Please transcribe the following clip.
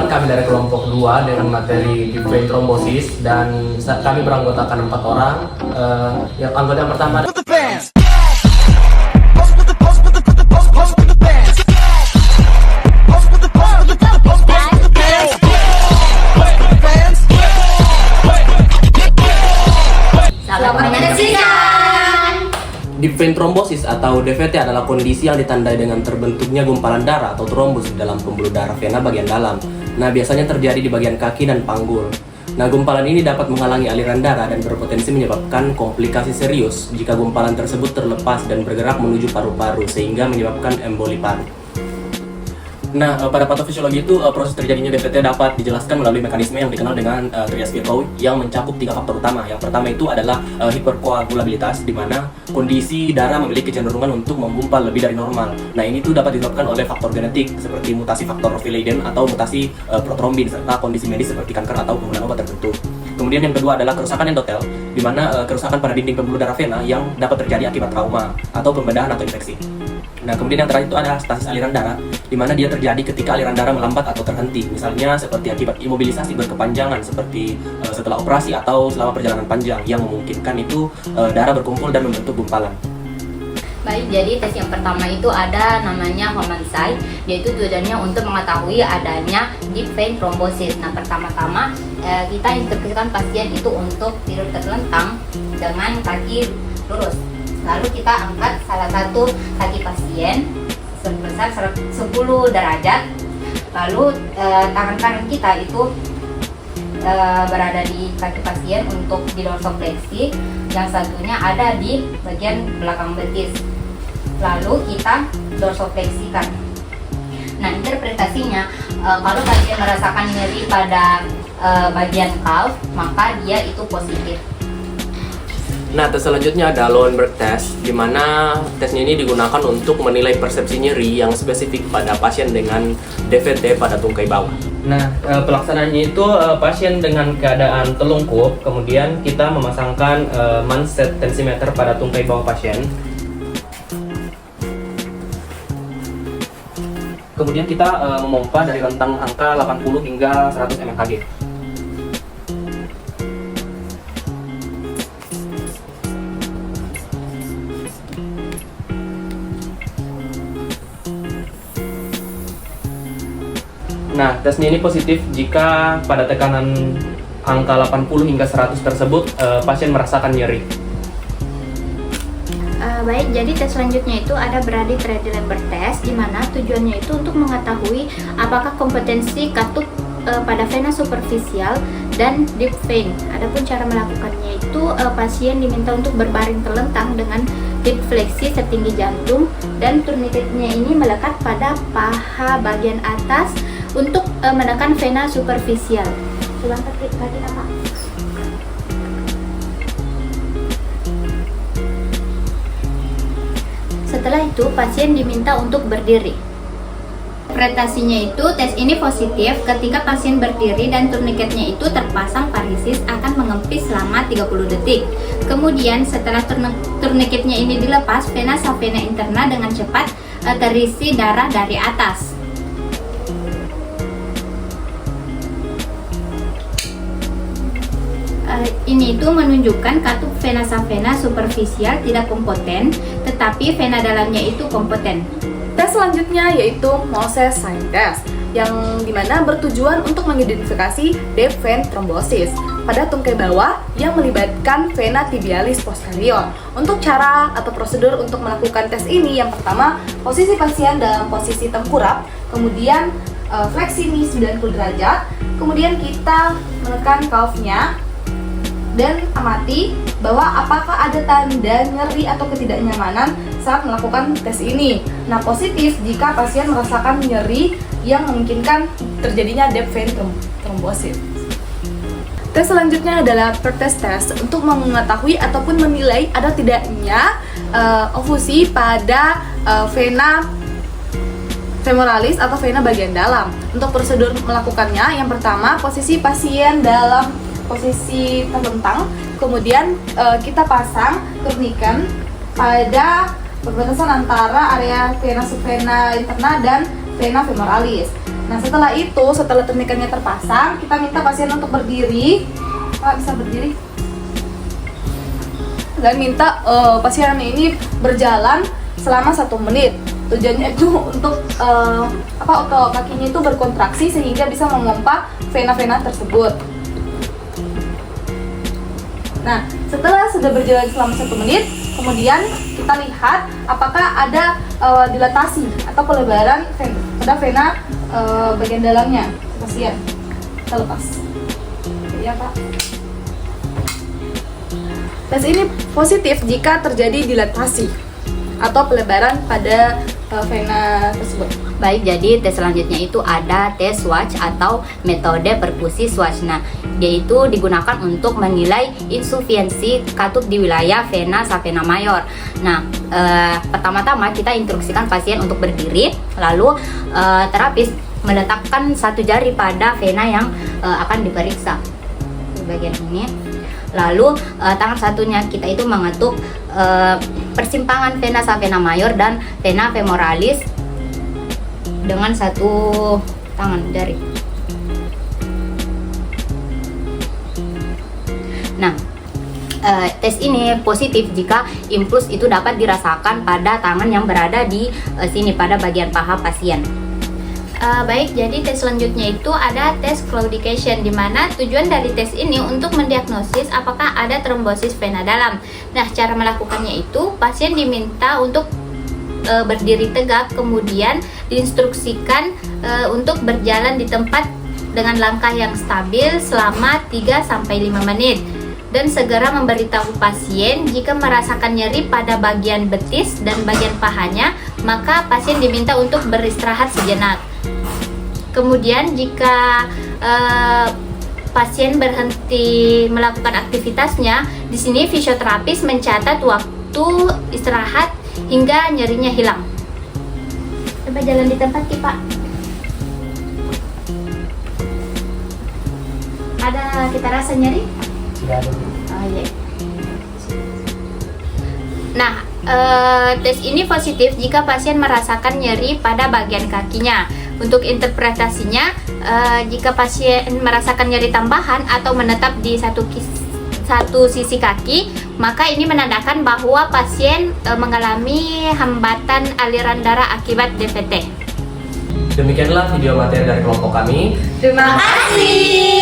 Perkenalkan, kami dari kelompok 2 dengan materi deep vein thrombosis dan kami beranggotakan 4 orang. Anggota yang pertama Selamat menyaksikan. Deep vein thrombosis atau DVT adalah kondisi yang ditandai dengan terbentuknya gumpalan darah atau trombus dalam pembuluh darah vena bagian dalam. Nah, biasanya terjadi di bagian kaki dan panggul. Nah, gumpalan ini dapat menghalangi aliran darah dan berpotensi menyebabkan komplikasi serius jika gumpalan tersebut terlepas dan bergerak menuju paru-paru sehingga menyebabkan emboli paru. Nah, pada patofisiologi itu proses terjadinya DVT dapat dijelaskan melalui mekanisme yang dikenal dengan trias Virchow yang mencakup 3 faktor utama. Yang pertama itu adalah hiperkoagulabilitas, di mana kondisi darah memiliki kecenderungan untuk menggumpal lebih dari normal. Nah, ini tuh dapat disebabkan oleh faktor genetik seperti mutasi faktor V Leiden atau mutasi protrombin serta kondisi medis seperti kanker atau penggunaan obat tertentu. Kemudian yang kedua adalah kerusakan endotel, di mana kerusakan pada dinding pembuluh darah vena yang dapat terjadi akibat trauma atau pembedahan atau infeksi. Nah, kemudian yang terakhir itu ada stasis aliran darah, di mana dia terjadi ketika aliran darah melambat atau terhenti, misalnya seperti akibat imobilisasi berkepanjangan seperti setelah operasi atau selama perjalanan panjang yang memungkinkan itu darah berkumpul dan membentuk gumpalan. Baik, jadi tes yang pertama itu ada namanya Homansai, yaitu tujuannya untuk mengetahui adanya deep vein thrombosis. Nah, pertama-tama kita instruksikan pasien itu untuk tidur terlentang dengan kaki lurus. Lalu kita angkat salah satu kaki pasien sebesar 10 derajat. Lalu tangan kanan kita itu berada di kaki pasien untuk di dorsofleksi, yang satunya ada di bagian belakang betis. Lalu kita dorsofleksikan. Nah, interpretasinya kalau pasien merasakan nyeri pada bagian kalf, maka dia itu positif. Nah, tes selanjutnya ada Lowenberg test, di mana tesnya ini digunakan untuk menilai persepsi nyeri yang spesifik pada pasien dengan DVT pada tungkai bawah. Nah, pelaksanaannya itu pasien dengan keadaan telungkup, kemudian kita memasangkan manset tensimeter pada tungkai bawah pasien. Kemudian kita memompa dari rentang angka 80 hingga 100 mmHg. Nah, tesnya ini positif jika pada tekanan angka 80 hingga 100 tersebut pasien merasakan nyeri. Baik, jadi tes selanjutnya itu ada Brady-Lambert test, di mana tujuannya itu untuk mengetahui apakah kompetensi katup pada vena superficial dan deep vein. Adapun cara melakukannya itu pasien diminta untuk berbaring terlentang dengan hip fleksi setinggi jantung dan turniketnya ini melekat pada paha bagian atas untuk menekan vena superficial. Coba angkat kaki apa? Setelah itu pasien diminta untuk berdiri. Interpretasinya itu tes ini positif ketika pasien berdiri dan turniketnya itu terpasang parisis akan mengempis selama 30 detik. Kemudian setelah turniketnya ini dilepas, vena savena interna dengan cepat terisi darah dari atas. Ini itu menunjukkan katup vena savena superficial tidak kompeten, tetapi vena dalamnya itu kompeten. Tes selanjutnya yaitu Moses Sign Test, yang dimana bertujuan untuk mengidentifikasi deep vein thrombosis pada tungkai bawah yang melibatkan vena tibialis posterior. Untuk cara atau prosedur untuk melakukan tes ini, yang pertama, posisi pasien dalam posisi tengkurap, kemudian fleksi knee 90 derajat, kemudian kita menekan calfnya dan amati bahwa apakah ada tanda nyeri atau ketidaknyamanan saat melakukan tes ini. Nah, positif jika pasien merasakan nyeri yang memungkinkan terjadinya deep vein thrombosis. Tes selanjutnya adalah pretest test untuk mengetahui ataupun menilai ada tidaknya ofusi pada vena femoralis atau vena bagian dalam. Untuk prosedur melakukannya, yang pertama, posisi pasien dalam posisi terlentang, kemudian kita pasang turniken pada perbatasan antara area vena subvena interna dan vena femoralis. Nah, setelah itu, setelah turnikennya terpasang, kita minta pasien untuk berdiri. Pak, bisa berdiri? Dan minta pasien ini berjalan selama 1 menit. Tujuannya itu untuk otot kakinya itu berkontraksi sehingga bisa memompa vena-vena tersebut. Nah, setelah sudah berjalan selama 1 menit, kemudian kita lihat apakah ada dilatasi atau pelebaran pada vena bagian dalamnya pasien. Kita lepas. Ya, Pak. Tes ini positif jika terjadi dilatasi atau pelebaran pada vena tersebut. Baik, jadi tes selanjutnya itu ada tes swatch atau metode perfusi swatch. Nah, dia itu digunakan untuk menilai insufiensi katup di wilayah vena savena mayor. Nah, pertama-tama kita instruksikan pasien untuk berdiri, lalu terapis meletakkan 1 jari pada vena yang akan diperiksa di bagian ini. Lalu tangan satunya kita itu mengetuk persimpangan vena savena mayor dan vena femoralis dengan 1 tangan jari. Nah, tes ini positif jika impuls itu dapat dirasakan pada tangan yang berada di sini pada bagian paha pasien. Baik, jadi tes selanjutnya itu ada tes claudication, di mana tujuan dari tes ini untuk mendiagnosis apakah ada trombosis vena dalam. Nah, cara melakukannya itu pasien diminta untuk berdiri tegak, kemudian diinstruksikan untuk berjalan di tempat dengan langkah yang stabil selama 3-5 menit. Dan segera memberitahu pasien jika merasakan nyeri pada bagian betis dan bagian pahanya, maka pasien diminta untuk beristirahat sejenak. Kemudian jika pasien berhenti melakukan aktivitasnya, di sini fisioterapis mencatat waktu istirahat hingga nyerinya hilang. Coba jalan di tempat, Pak. Ada kita rasa nyeri? Tidak ada. Oh, iya. Nah, tes ini positif jika pasien merasakan nyeri pada bagian kakinya. Untuk interpretasinya, jika pasien merasakan nyeri tambahan atau menetap di satu sisi kaki, maka ini menandakan bahwa pasien mengalami hambatan aliran darah akibat DVT. Demikianlah video materi dari kelompok kami. Terima kasih.